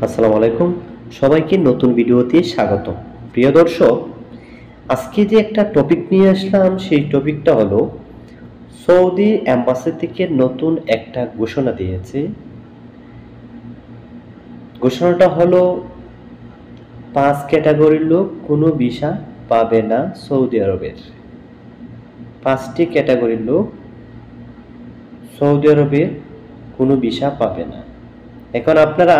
আসসালামু আলাইকুম, সবাইকে নতুন ভিডিওতে স্বাগত। প্রিয় দর্শক, আজকে যে একটা টপিক নিয়ে আসলাম সেই টপিকটা হলো সৌদি এম্বাসি থেকে নতুন একটা ঘোষণা দিয়েছে। ঘোষণাটা হলো 5 ক্যাটাগরির লোক কোনো ভিসা পাবে না সৌদি আরবের। 5টি ক্যাটাগরির লোক সৌদি আরবে কোনো ভিসা পাবে না। এখন আপনারা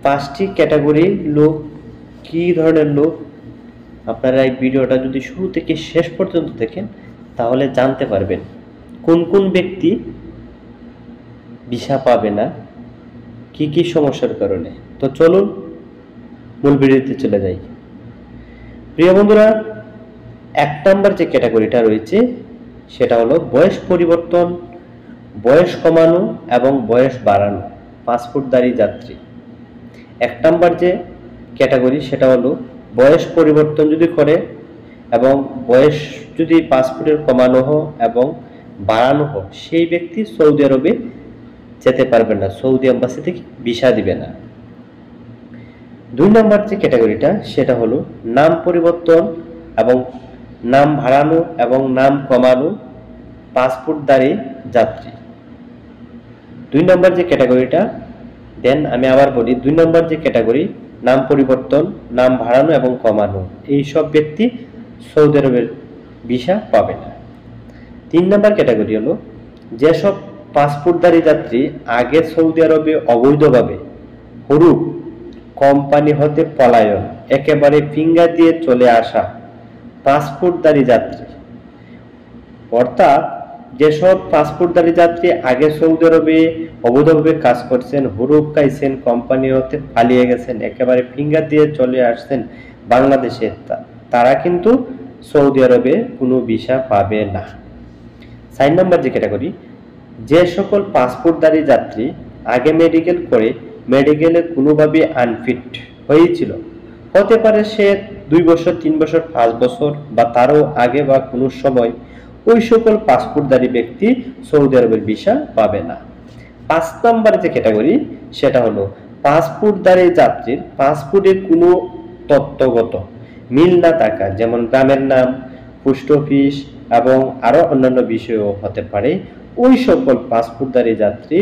5টি ক্যাটাগরির লোক কি ধরনের লোক, আপনারা এই ভিডিওটা যদি শুরু থেকে শেষ পর্যন্ত দেখেন তাহলে জানতে পারবেন কোন কোন ব্যক্তি ভিসা পাবে না, কি কি সমস্যার কারণে। তো চলুন মূল ভিডিওতে চলে যাই। প্রিয় বন্ধুরা, 1 নম্বর যে ক্যাটাগরিটা রয়েছে সেটা হলো বয়স পরিবর্তন, বয়স কমানো এবং বয়স বাড়ানো পাসপোর্টধারী যাত্রী। 1 নম্বর যে ক্যাটাগরি সেটা হলো বয়স পরিবর্তন যদি করে এবং বয়স যদি পাসপোর্টের কমানো হোক এবং বাড়ানো হোক, সেই ব্যক্তি সৌদি আরবে যেতে পারবে না, সৌদি এম্বাসি থেকে ভিসা দিবে না। 2 নম্বর যে ক্যাটাগরিটা সেটা হলো নাম পরিবর্তন এবং নাম বাড়ানো এবং নাম কমানো পাসপোর্টধারী যাত্রী। 2 নম্বর যে ক্যাটাগরিটা, দেন আমি আবার বলি, 2 নম্বর যে ক্যাটাগরি নাম পরিবর্তন, নাম বাড়ানো এবং কমানো, এই সব ব্যক্তি সৌদি আরবের ভিসা পাবে না। 3 নম্বর ক্যাটাগরি হলো যেসব পাসপোর্টধারী যাত্রী আগে সৌদি আরবে অবৈধভাবে হুরুপ কোম্পানি হতে পলায়ন একেবারে ফিঙ্গার দিয়ে চলে আসা পাসপোর্টধারী যাত্রী, অর্থাৎ যেসব পাসপোর্টধারী যাত্রী আগে সৌদি আরবে অবৈধভাবে কাজ করছেন, হুরুপ খাইছেন, কোম্পানি হতে পালিয়ে গেছেন, একেবারে ফিঙ্গার দিয়ে চলে আসছেন বাংলাদেশে, তারা কিন্তু সৌদি আরবে কোনো ভিসা পাবে না। 4 নম্বর যে ক্যাটাগরি, যে সকল পাসপোর্টধারী যাত্রী আগে মেডিকেল করে মেডিকেলে কোনোভাবে আনফিট হয়েছিল, হতে পারে সে 2 বছর, 3 বছর, 5 বছর বা তারও আগে বা কোনো সময়, ওই সকল পাসপোর্টধারী ব্যক্তি সৌদি আরবের ভিসা পাবে না। 5 নম্বর যে ক্যাটাগরি সেটা হলো পাসপোর্টধারী যাত্রীর পাসপোর্টে কোনো তথ্যগত মিল না থাকা, যেমন গ্রামের নাম, পোস্ট অফিস এবং আরো অন্যান্য বিষয়ও হতে পারে, ওই সকল পাসপোর্টধারী যাত্রী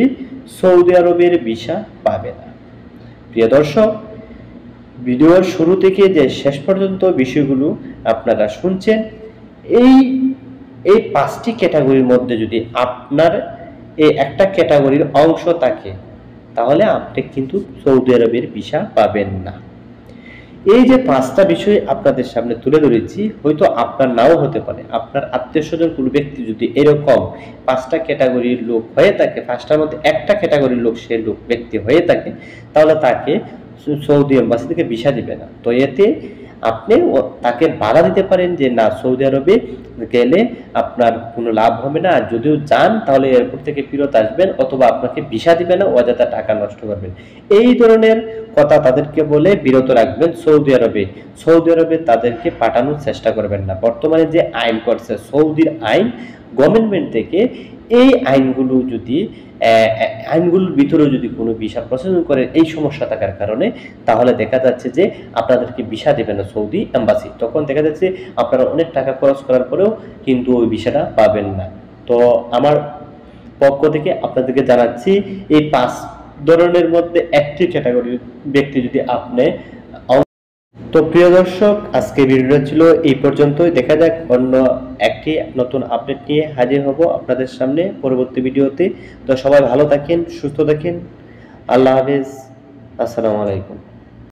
সৌদি আরবের ভিসা পাবে না। প্রিয় দর্শক, ভিডিওর শুরু থেকে যে শেষ পর্যন্ত বিষয়গুলো আপনারা শুনছেন, এই 5টি ক্যাটাগরির মধ্যে যদি আপনার এই একটা ক্যাটাগরির অংশ থাকে তাহলে আপনি কিন্তু সৌদি আরবের ভিসা পাবেন না। এই যে 5টা বিষয় আপনাদের সামনে তুলে ধরেছি, হয়তো আপনার নাও হতে পারে, আপনার আত্মীয় স্বজন কোনো ব্যক্তি যদি এরকম 5টা ক্যাটাগরির লোক হয়ে থাকে, 5টার মধ্যে একটা ক্যাটাগরির লোক সে লোক ব্যক্তি হয়ে থাকে, তাহলে তাকে সৌদি এম্বাসি থেকে ভিসা দিবে না। তো এতে আপনি তাকে বাধা দিতে পারেন যে না, সৌদি আরবে গেলে আপনার কোনো লাভ হবে না, আর যদিও যান তাহলে এয়ারপোর্ট থেকে ফেরত আসবেন, অথবা আপনাকে ভিসা দিবে না, অযথা টাকা নষ্ট করবেন। এই ধরনের কথা তাদেরকে বলে বিরত রাখবেন। সৌদি আরবে তাদেরকে পাঠানোর চেষ্টা করবেন না। বর্তমানে যে আইন করছে সৌদির আইন, গভর্নমেন্ট থেকে এই আইনগুলোর ভিতরে যদি কোনো ভিসা প্রসেসিং করে এই সমস্যা থাকার কারণে, তাহলে দেখা যাচ্ছে যে আপনাদেরকে ভিসা দেবে না সৌদি এম্বাসি। তখন দেখা যাচ্ছে আপনারা অনেক টাকা খরচ করার পরেও কিন্তু ওই ভিসাটা পাবেন না। তো আমার পক্ষ থেকে আপনাদেরকে জানাচ্ছি, এই 5 ধরনের মধ্যে একটি ক্যাটাগরির ব্যক্তি যদি আপনি। তো প্রিয় দর্শক, আজকে ভিডিওটা ছিল এই পর্যন্তই। দেখা যাক অন্য একটি নতুন আপডেট নিয়ে হাজির হব আপনাদের সামনে পরবর্তী ভিডিওতে। তো সবাই ভালো থাকেন, সুস্থ থাকেন, আল্লাহ হাফেজ, আসসালামু আলাইকুম।